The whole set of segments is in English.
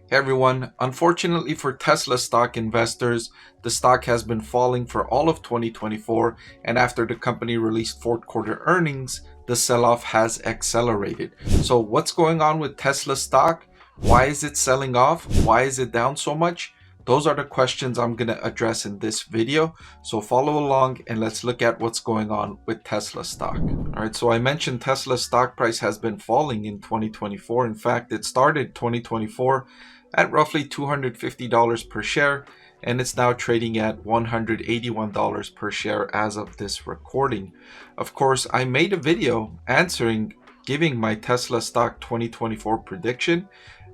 Hey everyone, unfortunately for Tesla stock investors, the stock has been falling for all of 2024, and after the company released fourth quarter earnings, the sell-off has accelerated. So what's going on with Tesla stock? Why is it selling off? Why is it down so much? Those are the questions I'm going to address in this video. So follow along and let's look at what's going on with Tesla stock. All right, so I mentioned Tesla stock price has been falling in 2024. In fact, it started 2024 at roughly $250 per share, and it's now trading at $181 per share as of this recording. Of course, I made a video giving my Tesla stock 2024 prediction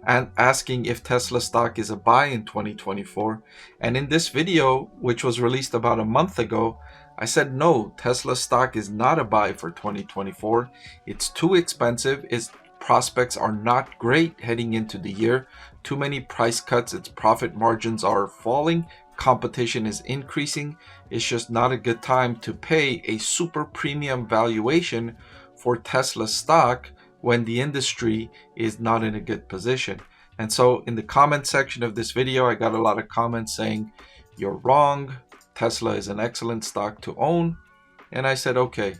and asking if Tesla stock is a buy in 2024. And in this video, which was released about a month ago, I said no, Tesla stock is not a buy for 2024. It's too expensive. Its prospects are not great heading into the year. Too many price cuts, its profit margins are falling, competition is increasing. It's just not a good time to pay a super premium valuation for Tesla stock when the industry is not in a good position. And so in the comment section of this video, I got a lot of comments saying, you're wrong, Tesla is an excellent stock to own. And I said, okay,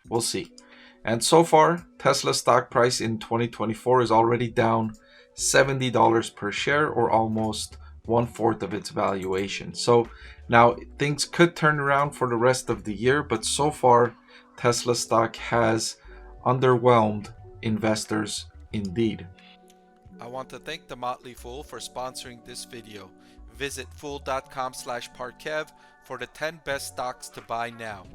we'll see. And so far, Tesla stock price in 2024 is already down $70 per share, or almost 1/4 of its valuation. So now things could turn around for the rest of the year, but so far Tesla stock has underwhelmed investors indeed. I want to thank the Motley Fool for sponsoring this video. Visit fool.com/Parkev for the 10 best stocks to buy now.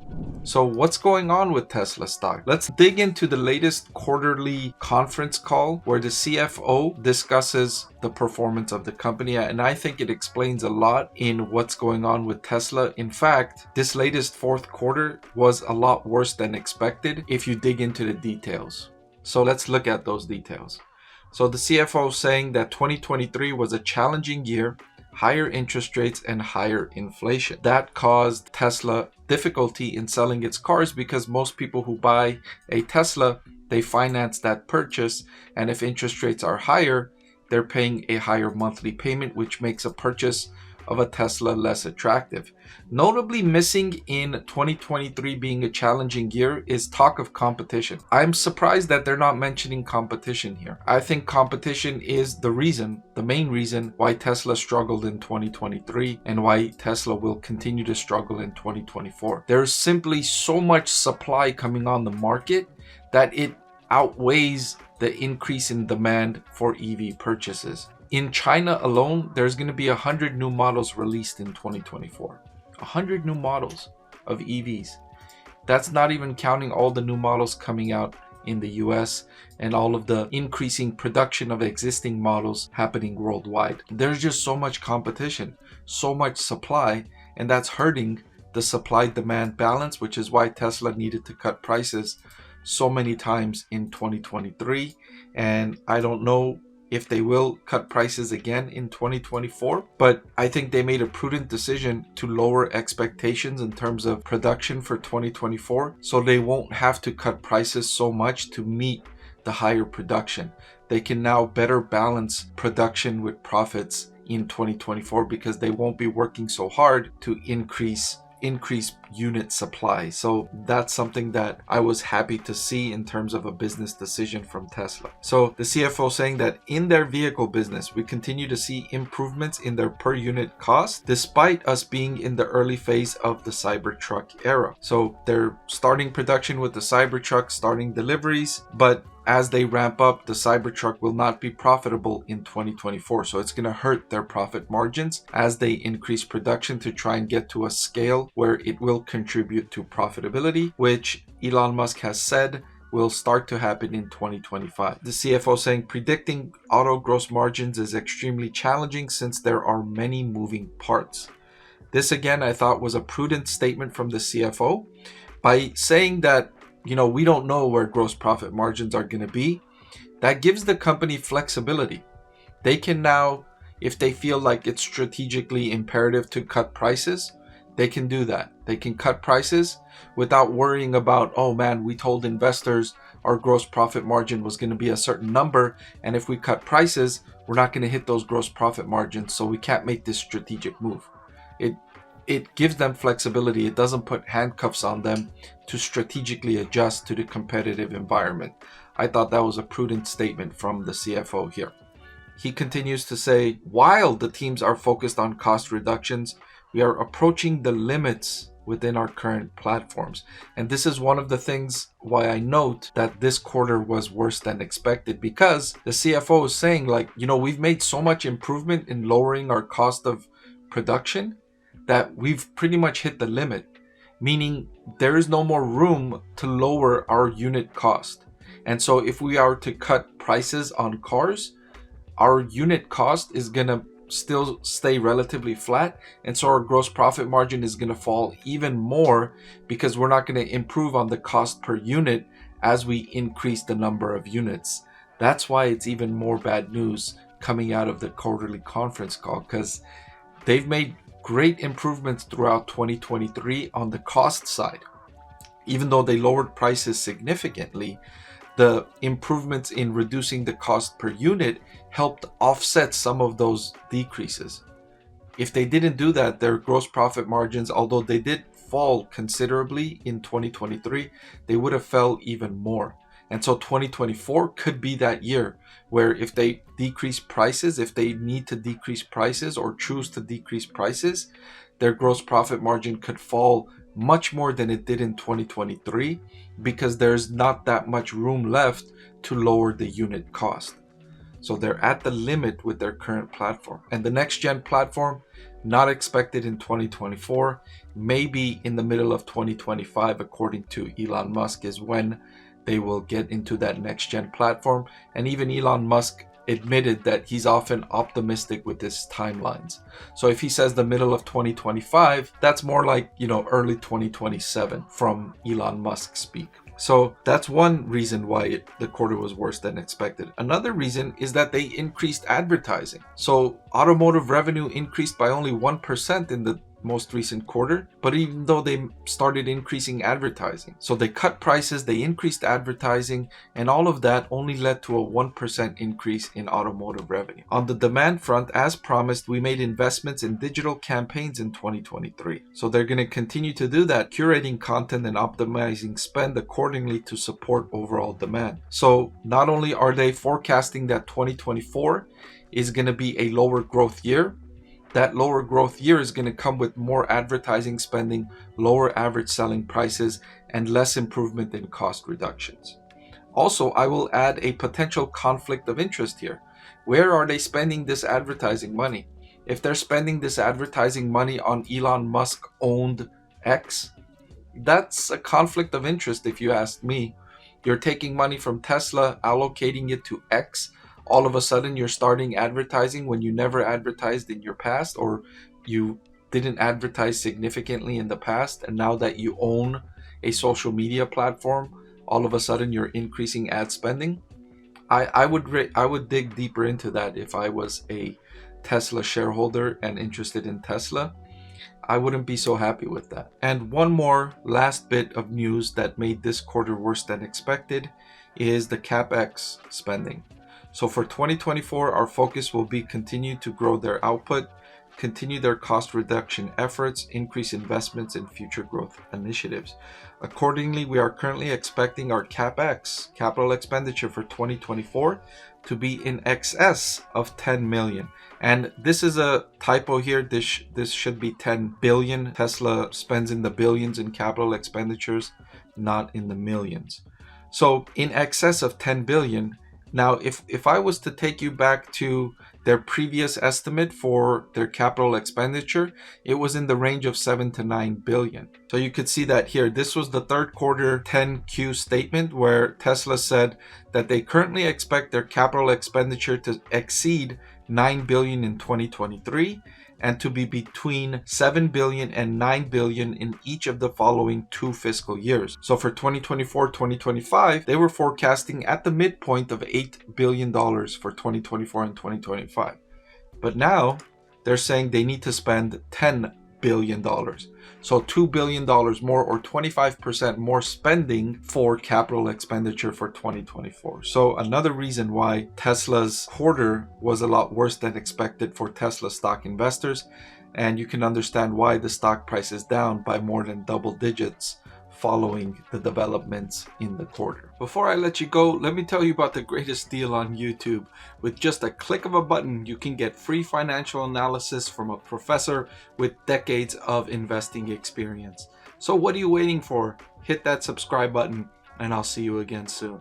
So what's going on with Tesla stock? Let's dig into the latest quarterly conference call where the CFO discusses the performance of the company, and I think it explains a lot in what's going on with Tesla. In fact, this latest fourth quarter was a lot worse than expected if you dig into the details. So let's look at those details. So the CFO saying that 2023 was a challenging year, higher interest rates and higher inflation. That caused Tesla difficulty in selling its cars because most people who buy a Tesla, they finance that purchase, and if interest rates are higher, they're paying a higher monthly payment, which makes a purchase of a Tesla less attractive. Notably missing in 2023 being a challenging year is talk of competition. I'm surprised that they're not mentioning competition here. I think competition is the main reason why Tesla struggled in 2023 and why Tesla will continue to struggle in 2024. There's simply so much supply coming on the market that it outweighs the increase in demand for EV purchases. In China alone, there's going to be 100 new models released in 2024. 100 new models of EVs. That's not even counting all the new models coming out in the US and all of the increasing production of existing models happening worldwide. There's just so much competition, so much supply, and that's hurting the supply-demand balance, which is why Tesla needed to cut prices so many times in 2023. And I don't know if they will cut prices again in 2024, but I think they made a prudent decision to lower expectations in terms of production for 2024, so they won't have to cut prices so much to meet the higher production. They can now better balance production with profits in 2024 because they won't be working so hard to increase unit supply. So that's something that I was happy to see in terms of a business decision from Tesla. So the CFO saying that in their vehicle business, we continue to see improvements in their per unit cost despite us being in the early phase of the Cybertruck era. So they're starting production with the Cybertruck, starting deliveries, but as they ramp up, the Cybertruck will not be profitable in 2024. So it's going to hurt their profit margins as they increase production to try and get to a scale where it will contribute to profitability, which Elon Musk has said will start to happen in 2025. The CFO saying predicting auto gross margins is extremely challenging since there are many moving parts. This again, I thought was a prudent statement from the CFO by saying that we don't know where gross profit margins are going to be. That gives the company flexibility. They can now, if they feel like it's strategically imperative to cut prices, they can do that. They can cut prices without worrying about, oh man, we told investors our gross profit margin was going to be a certain number, and if we cut prices, we're not going to hit those gross profit margins, so we can't make this strategic move. It gives them flexibility. It doesn't put handcuffs on them to strategically adjust to the competitive environment. I thought that was a prudent statement from the CFO here. He continues to say, while the teams are focused on cost reductions, we are approaching the limits within our current platforms. And this is one of the things why I note that this quarter was worse than expected, because the CFO is saying, like, we've made so much improvement in lowering our cost of production that we've pretty much hit the limit, meaning there is no more room to lower our unit cost. And so if we are to cut prices on cars, our unit cost is going to still stay relatively flat, and so our gross profit margin is going to fall even more because we're not going to improve on the cost per unit as we increase the number of units. That's why it's even more bad news coming out of the quarterly conference call, because they've made great improvements throughout 2023 on the cost side. Even though they lowered prices significantly, the improvements in reducing the cost per unit helped offset some of those decreases. If they didn't do that, their gross profit margins, although they did fall considerably in 2023, they would have fell even more. And so 2024 could be that year where if they decrease prices, if they need to decrease prices or choose to decrease prices, their gross profit margin could fall much more than it did in 2023, because there's not that much room left to lower the unit cost. So they're at the limit with their current platform. And the next gen platform, not expected in 2024, maybe in the middle of 2025, according to Elon Musk, is when they will get into that next gen platform. And even Elon Musk admitted that he's often optimistic with his timelines. So if he says the middle of 2025, that's more like, early 2027 from Elon Musk speak. So that's one reason why the quarter was worse than expected. Another reason is that they increased advertising. So automotive revenue increased by only 1% in the most recent quarter, but even though they started increasing advertising. So they cut prices, they increased advertising, and all of that only led to a 1% increase in automotive revenue. On the demand front, as promised, we made investments in digital campaigns in 2023. So they're going to continue to do that, curating content and optimizing spend accordingly to support overall demand. So not only are they forecasting that 2024 is going to be a lower growth year, that lower growth year is going to come with more advertising spending, lower average selling prices, and less improvement in cost reductions. Also, I will add a potential conflict of interest here. Where are they spending this advertising money? If they're spending this advertising money on Elon Musk owned X, that's a conflict of interest if you ask me. You're taking money from Tesla, allocating it to X. All of a sudden you're starting advertising when you never advertised in your past, or you didn't advertise significantly in the past, and now that you own a social media platform, all of a sudden you're increasing ad spending. I would dig deeper into that if I was a Tesla shareholder and interested in Tesla. I wouldn't be so happy with that. And one more last bit of news that made this quarter worse than expected is the CapEx spending. So for 2024, our focus will be continue to grow their output, continue their cost reduction efforts, increase investments in future growth initiatives. Accordingly, we are currently expecting our CapEx, capital expenditure for 2024, to be in excess of 10 million. And this is a typo here. This should be 10 billion. Tesla spends in the billions in capital expenditures, not in the millions. So in excess of 10 billion. Now, if I was to take you back to their previous estimate for their capital expenditure, it was in the range of 7 to 9 billion. So you could see that here. This was the third quarter 10Q statement where Tesla said that they currently expect their capital expenditure to exceed 9 billion in 2023 and to be between 7 billion and 9 billion in each of the following 2 fiscal years. So for 2024-2025, they were forecasting at the midpoint of $8 billion for 2024 and 2025. But now they're saying they need to spend $10 billion. So $2 billion more, or 25% more spending for capital expenditure for 2024. So another reason why Tesla's quarter was a lot worse than expected for Tesla stock investors. And you can understand why the stock price is down by more than double digits following the developments in the quarter. Before I let you go, let me tell you about the greatest deal on YouTube. With just a click of a button, you can get free financial analysis from a professor with decades of investing experience. So what are you waiting for? Hit that subscribe button, and I'll see you again soon.